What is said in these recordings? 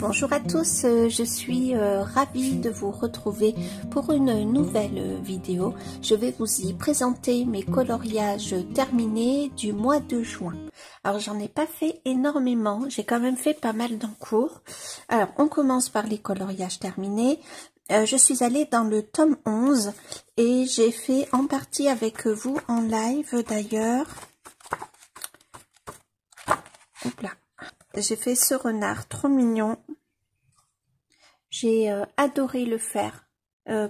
Bonjour à tous, je suis ravie de vous retrouver pour une nouvelle vidéo. Je vais vous y présenter mes coloriages terminés du mois de juin. Alors j'en ai pas fait énormément, j'ai quand même fait pas mal d'encours. Alors on commence par les coloriages terminés. Je suis allée dans le tome 11 et j'ai fait en partie avec vous en live d'ailleurs. Hop là. J'ai fait ce renard trop mignon. J'ai adoré le faire.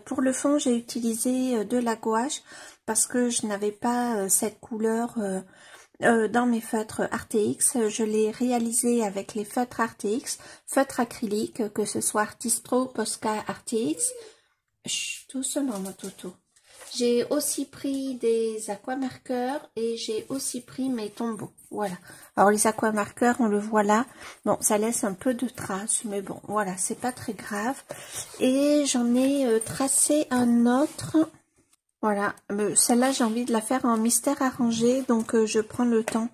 Pour le fond, j'ai utilisé de la gouache parce que je n'avais pas cette couleur dans mes feutres RTX. Je l'ai réalisé avec les feutres RTX, feutres acryliques, que ce soit Artistro, Posca, RTX. Chut, tout doucement, mon toutou. J'ai aussi pris des aquamarqueurs et j'ai aussi pris mes tombeaux. Voilà. Alors les aquamarqueurs, on le voit là. Bon, ça laisse un peu de traces, mais bon, voilà, c'est pas très grave. Et j'en ai tracé un autre. Voilà. Celle-là, j'ai envie de la faire en mystère arrangé, donc je prends le temps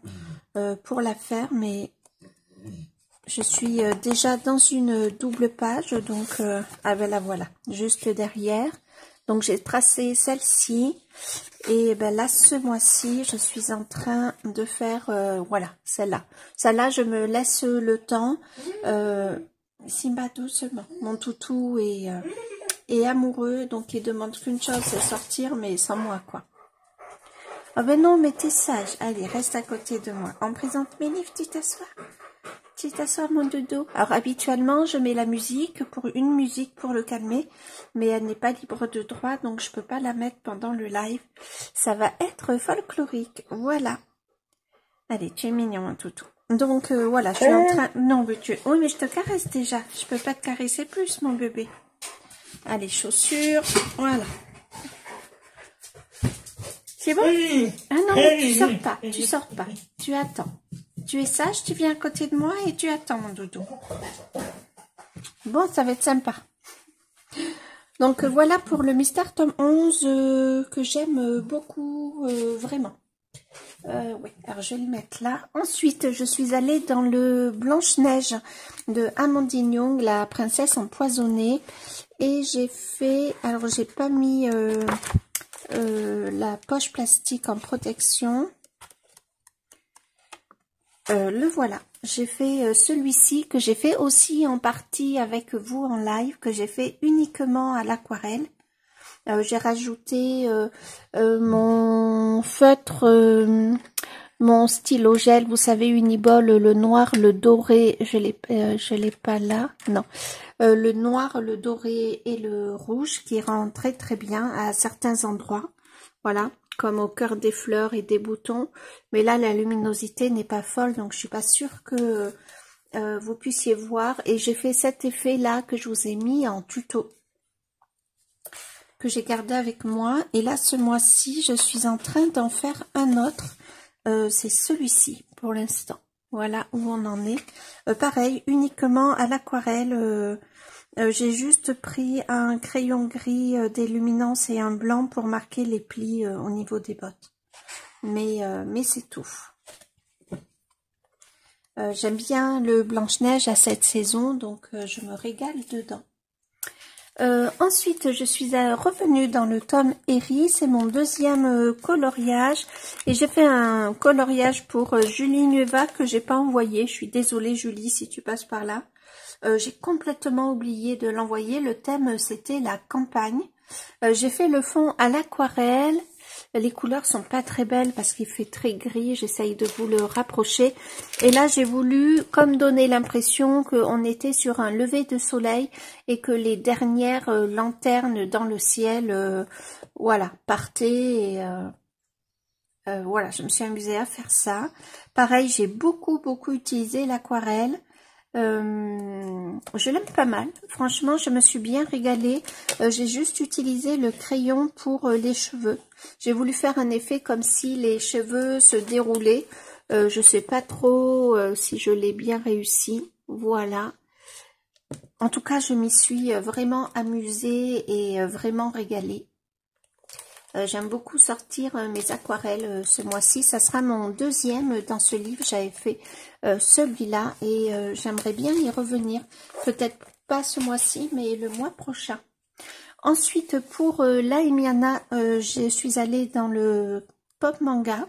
pour la faire, mais je suis déjà dans une double page, donc ah ben la voilà, juste derrière. Donc j'ai tracé celle-ci et ben là ce mois-ci je suis en train de faire voilà celle-là. Celle-là je me laisse le temps. Simba doucement. Mon toutou est amoureux donc il demande qu'une chose, c'est sortir mais sans moi quoi. Ah ben non mais t'es sage. Allez reste à côté de moi. On présente mes livres, tu t'assois. Tu t'assois mon dodo. Alors habituellement je mets la musique pour une musique pour le calmer, mais elle n'est pas libre de droit donc je peux pas la mettre pendant le live. Ça va être folklorique. Voilà. Allez, tu es mignon mon toutou. Donc voilà, je suis en train. Non mais tu. Oui mais je te caresse déjà. Je peux pas te caresser plus mon bébé. Allez chaussures. Voilà. C'est bon? Ah non mais tu sors pas. Tu sors pas. Tu attends. Tu es sage, tu viens à côté de moi et tu attends mon doudou. Bon, ça va être sympa. Donc voilà pour le mystère tome 11 que j'aime beaucoup, vraiment. Oui, alors je vais le mettre là. Ensuite, je suis allée dans le Blanche-Neige de Amandine Young, la princesse empoisonnée. Et j'ai fait, alors j'ai pas mis la poche plastique en protection. Le voilà, j'ai fait celui-ci que j'ai fait aussi en partie avec vous en live, que j'ai fait uniquement à l'aquarelle. J'ai rajouté mon feutre, mon stylo gel, vous savez Uniball, le noir, le doré, je l'ai pas là, non. Le noir, le doré et le rouge qui rend très très bien à certains endroits, voilà. Comme au cœur des fleurs et des boutons, mais là la luminosité n'est pas folle donc je suis pas sûre que vous puissiez voir. Et j'ai fait cet effet là que je vous ai mis en tuto, que j'ai gardé avec moi. Et là ce mois-ci je suis en train d'en faire un autre, c'est celui-ci pour l'instant. Voilà où on en est. Pareil, uniquement à l'aquarelle. J'ai juste pris un crayon gris, des luminances et un blanc pour marquer les plis au niveau des bottes. Mais c'est tout. J'aime bien le Blanche-Neige à cette saison, donc je me régale dedans. Ensuite, je suis revenue dans le tome Eri, c'est mon deuxième coloriage. Et j'ai fait un coloriage pour Julie Nueva que j'ai pas envoyé. Je suis désolée Julie si tu passes par là. J'ai complètement oublié de l'envoyer. Le thème, c'était la campagne. J'ai fait le fond à l'aquarelle. Les couleurs sont pas très belles parce qu'il fait très gris. J'essaye de vous le rapprocher. Et là, j'ai voulu comme donner l'impression qu'on était sur un lever de soleil et que les dernières lanternes dans le ciel, voilà, partaient. Et, voilà, je me suis amusée à faire ça. Pareil, j'ai beaucoup utilisé l'aquarelle. Je l'aime pas mal, franchement je me suis bien régalée. J'ai juste utilisé le crayon pour les cheveux. J'ai voulu faire un effet comme si les cheveux se déroulaient. Je sais pas trop si je l'ai bien réussi. Voilà, en tout cas je m'y suis vraiment amusée et vraiment régalée. J'aime beaucoup sortir mes aquarelles ce mois-ci. Ça sera mon deuxième dans ce livre. J'avais fait celui-là et j'aimerais bien y revenir. Peut-être pas ce mois-ci, mais le mois prochain. Ensuite, pour Laemiana, je suis allée dans le Pop Manga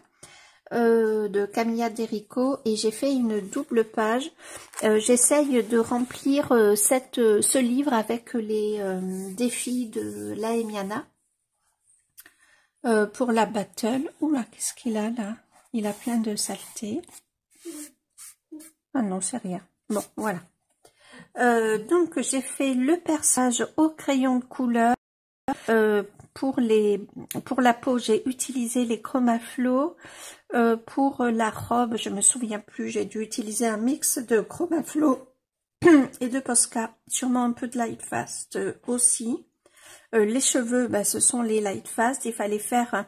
de Camilla Derico et j'ai fait une double page. J'essaye de remplir ce livre avec les défis de Laemiana. Pour la battle, oula, qu'est-ce qu'il a là? Il a plein de saletés. Ah non, c'est rien. Bon, voilà. Donc, j'ai fait le perçage au crayon de couleur. Pour la peau, j'ai utilisé les Chromaflow. Pour la robe, je me souviens plus, j'ai dû utiliser un mix de Chromaflow et de Posca. Sûrement un peu de Lightfast aussi. Les cheveux, bah, ce sont les Lightfast. Il fallait faire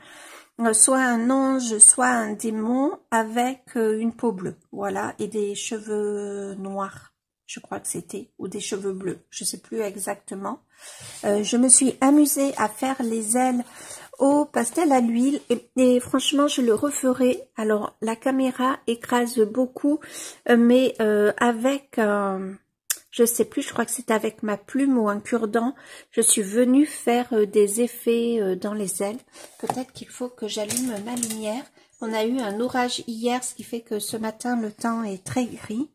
soit un ange, soit un démon avec une peau bleue. Voilà, et des cheveux noirs, je crois que c'était, ou des cheveux bleus, je sais plus exactement. Je me suis amusée à faire les ailes au pastel à l'huile et franchement, je le referai. Alors, la caméra écrase beaucoup, mais avec... je sais plus, je crois que c'est avec ma plume ou un cure-dent. Je suis venue faire des effets dans les ailes. Peut-être qu'il faut que j'allume ma lumière. On a eu un orage hier, ce qui fait que ce matin, le temps est très gris.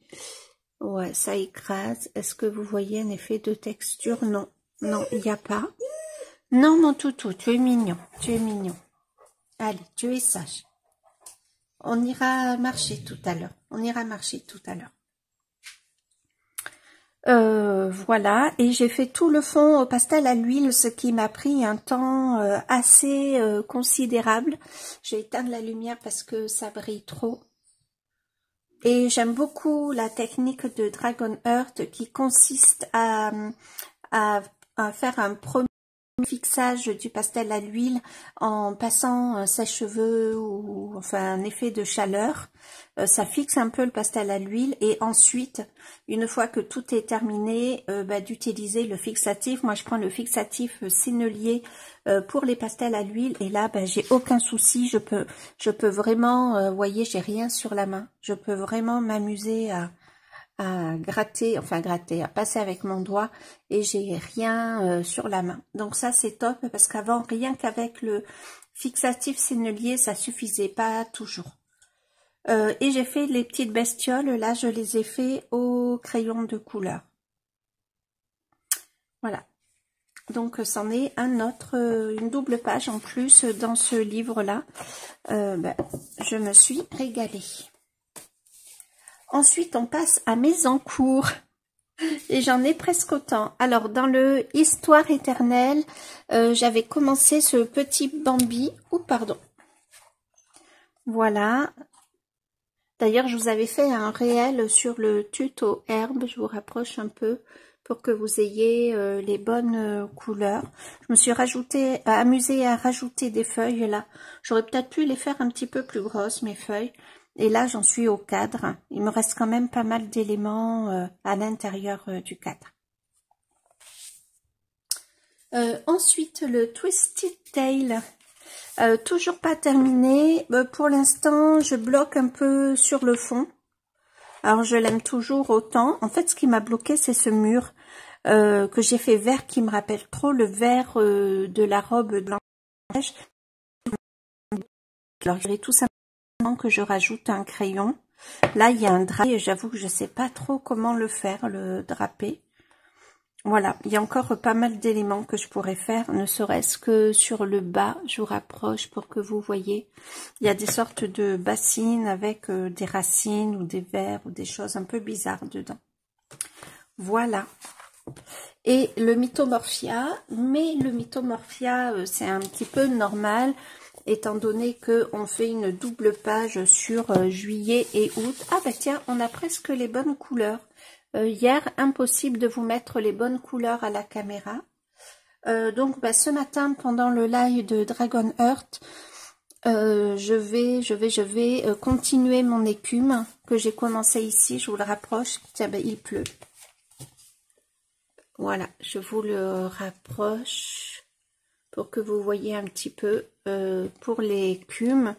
Ouais, ça écrase. Est-ce que vous voyez un effet de texture? Non, non, il n'y a pas. Non, mon toutou, tu es mignon. Tu es mignon. Allez, tu es sage. On ira marcher tout à l'heure. On ira marcher tout à l'heure. Voilà, et j'ai fait tout le fond au pastel à l'huile, ce qui m'a pris un temps assez considérable. J'ai éteint la lumière parce que ça brille trop. Et j'aime beaucoup la technique de Dragon Heart qui consiste à faire un premier fixage du pastel à l'huile en passant un sèche-cheveux ou enfin un effet de chaleur. Ça fixe un peu le pastel à l'huile et ensuite, une fois que tout est terminé, d'utiliser le fixatif. Moi, je prends le fixatif Sennelier pour les pastels à l'huile et là, j'ai aucun souci. Je peux vraiment, vous voyez, j'ai rien sur la main. Je peux vraiment m'amuser à gratter, à passer avec mon doigt et j'ai rien sur la main. Donc ça c'est top parce qu'avant rien qu'avec le fixatif Sennelier ça suffisait pas toujours. Et j'ai fait les petites bestioles, là je les ai fait au crayon de couleur. Voilà. Donc c'en est un autre, une double page en plus dans ce livre là. Je me suis régalée. Ensuite, on passe à mes encours. Et j'en ai presque autant. Alors, dans le Histoire éternelle, j'avais commencé ce petit Bambi. Oh, pardon. Voilà. D'ailleurs, je vous avais fait un réel sur le tuto herbe. Je vous rapproche un peu pour que vous ayez les bonnes couleurs. Je me suis amusée à rajouter des feuilles là. J'aurais peut-être pu les faire un petit peu plus grosses, mes feuilles. Et là, j'en suis au cadre. Il me reste quand même pas mal d'éléments à l'intérieur du cadre. Ensuite, le Twisted Tail. Toujours pas terminé. Pour l'instant, je bloque un peu sur le fond. Alors, je l'aime toujours autant. En fait, ce qui m'a bloqué, c'est ce mur que j'ai fait vert qui me rappelle trop le vert de la robe blanche. Alors, je vais tout simplement que je rajoute un crayon. Là, il y a un drap et j'avoue que je sais pas trop comment le faire, le draper. Voilà, il y a encore pas mal d'éléments que je pourrais faire, ne serait-ce que sur le bas. Je vous rapproche pour que vous voyez. Il y a des sortes de bassines avec des racines ou des vers ou des choses un peu bizarres dedans. Voilà. Et le Mythomorphia, mais le Mythomorphia, c'est un petit peu normal, étant donné qu'on fait une double page sur juillet et août. Ah bah tiens, on a presque les bonnes couleurs. Hier, impossible de vous mettre les bonnes couleurs à la caméra. Donc ce matin, pendant le live de Dragon Heart, je vais continuer mon écume que j'ai commencé ici. Je vous le rapproche. Tiens, il pleut. Voilà, je vous le rapproche. pour que vous voyez un petit peu pour l'écume.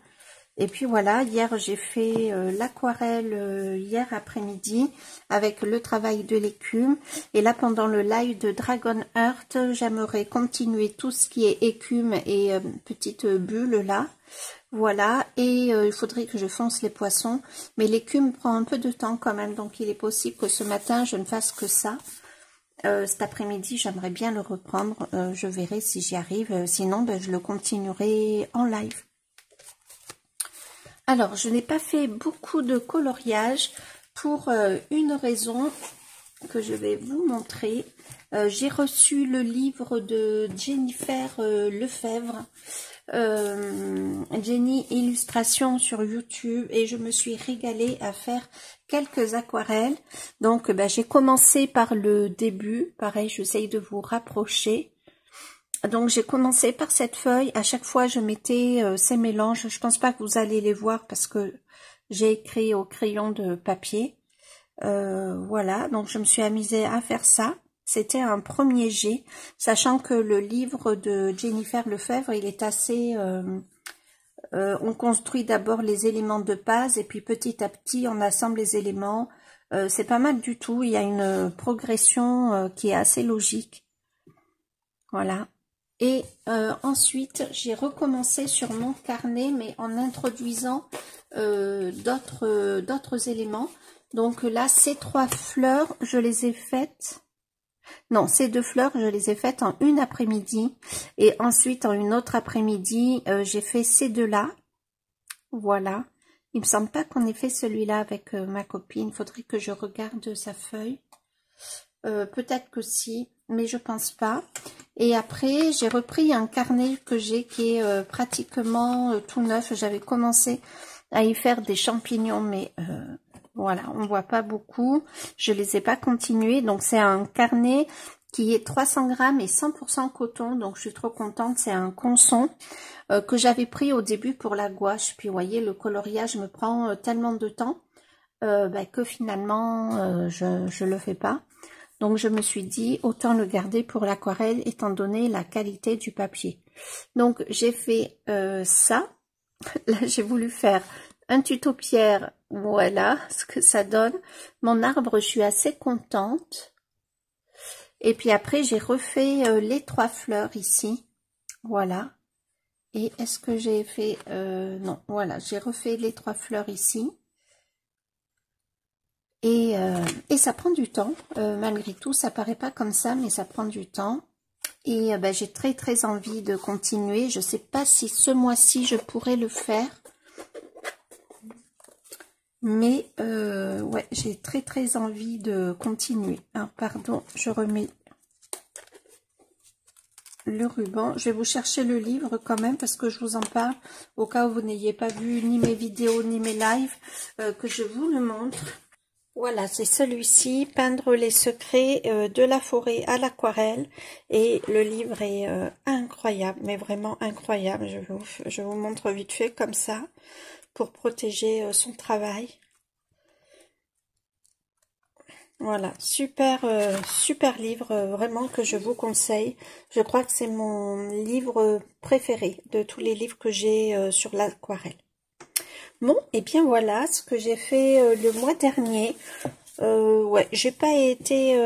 Et puis voilà, hier j'ai fait l'aquarelle hier après-midi avec le travail de l'écume. Et là pendant le live de Dragon Heart, j'aimerais continuer tout ce qui est écume et petites bulles là. Voilà, et il faudrait que je fonce les poissons. Mais l'écume prend un peu de temps quand même, donc il est possible que ce matin je ne fasse que ça. Cet après-midi, j'aimerais bien le reprendre. Je verrai si j'y arrive. Sinon, ben, je le continuerai en live. Alors, je n'ai pas fait beaucoup de coloriage pour une raison que je vais vous montrer. J'ai reçu le livre de Jennifer Lefebvre, Jenny Illustration sur YouTube, et je me suis régalée à faire quelques aquarelles. Donc ben, j'ai commencé par le début, pareil, j'essaye de vous rapprocher. Donc j'ai commencé par cette feuille. À chaque fois je mettais ces mélanges. Je pense pas que vous allez les voir parce que j'ai écrit au crayon de papier. Voilà, donc je me suis amusée à faire ça. C'était un premier jet, sachant que le livre de Jennifer Lefebvre, il est assez... on construit d'abord les éléments de base et puis petit à petit on assemble les éléments. C'est pas mal du tout, il y a une progression qui est assez logique. Voilà. Et ensuite, j'ai recommencé sur mon carnet, mais en introduisant d'autres éléments. Donc là, ces 3 fleurs, je les ai faites... Non, ces 2 fleurs, je les ai faites en une après-midi. Et ensuite, en une autre après-midi, j'ai fait ces 2-là. Voilà. Il me semble pas qu'on ait fait celui-là avec ma copine. Il faudrait que je regarde sa feuille. Peut-être que si, mais je pense pas. Et après, j'ai repris un carnet que j'ai qui est pratiquement tout neuf. J'avais commencé à y faire des champignons, mais voilà, on voit pas beaucoup. Je les ai pas continués. Donc, c'est un carnet qui est 300 grammes et 100% coton. Donc, je suis trop contente. C'est un Conson que j'avais pris au début pour la gouache. Puis, vous voyez, le coloriage me prend tellement de temps que finalement, je le fais pas. Donc, je me suis dit, autant le garder pour l'aquarelle, étant donné la qualité du papier. Donc, j'ai fait ça. Là, j'ai voulu faire un tuto pierre. Voilà ce que ça donne. Mon arbre, je suis assez contente. Et puis après, j'ai refait les 3 fleurs ici. Voilà. Et est-ce que j'ai fait... non, voilà, j'ai refait les 3 fleurs ici. Et ça prend du temps, malgré tout, ça paraît pas comme ça, mais ça prend du temps. Et j'ai très envie de continuer. Je sais pas si ce mois-ci je pourrais le faire. Mais ouais, j'ai très envie de continuer. Ah, pardon, je remets le ruban. Je vais vous chercher le livre quand même parce que je vous en parle au cas où vous n'ayez pas vu ni mes vidéos ni mes lives, que je vous le montre. Voilà, c'est celui-ci, Peindre les secrets de la forêt à l'aquarelle. Et le livre est incroyable, mais vraiment incroyable. Je vous montre vite fait comme ça, pour protéger son travail. Voilà, super livre, vraiment que je vous conseille. Je crois que c'est mon livre préféré de tous les livres que j'ai sur l'aquarelle. Bon, et bien voilà ce que j'ai fait le mois dernier. Ouais, j'ai pas été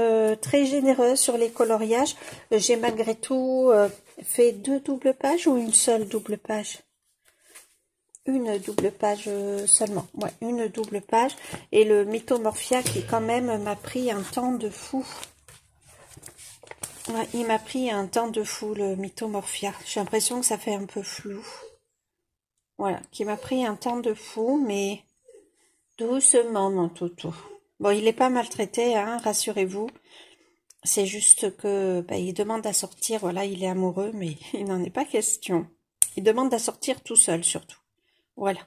très généreuse sur les coloriages. J'ai malgré tout fait 2 doubles pages ou une seule double page? Une double page seulement. Ouais, une double page. Et le Mythomorphia qui quand même m'a pris un temps de fou. Ouais, il m'a pris un temps de fou le Mythomorphia. J'ai l'impression que ça fait un peu flou. Voilà, qui m'a pris un temps de fou, mais doucement, mon toutou. Bon, il n'est pas maltraité, hein, rassurez-vous. C'est juste que il demande à sortir, voilà, il est amoureux, mais il n'en est pas question. Il demande à sortir tout seul, surtout. Voilà.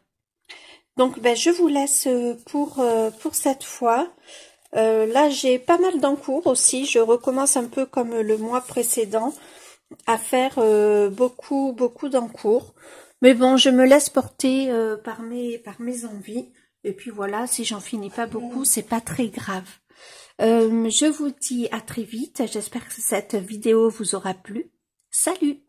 Donc, je vous laisse pour cette fois. Là, j'ai pas mal d'encours aussi. Je recommence un peu comme le mois précédent à faire beaucoup d'encours. Mais bon, je me laisse porter par mes envies. Et puis voilà, si j'en finis pas beaucoup, c'est pas très grave. Je vous dis à très vite. J'espère que cette vidéo vous aura plu. Salut!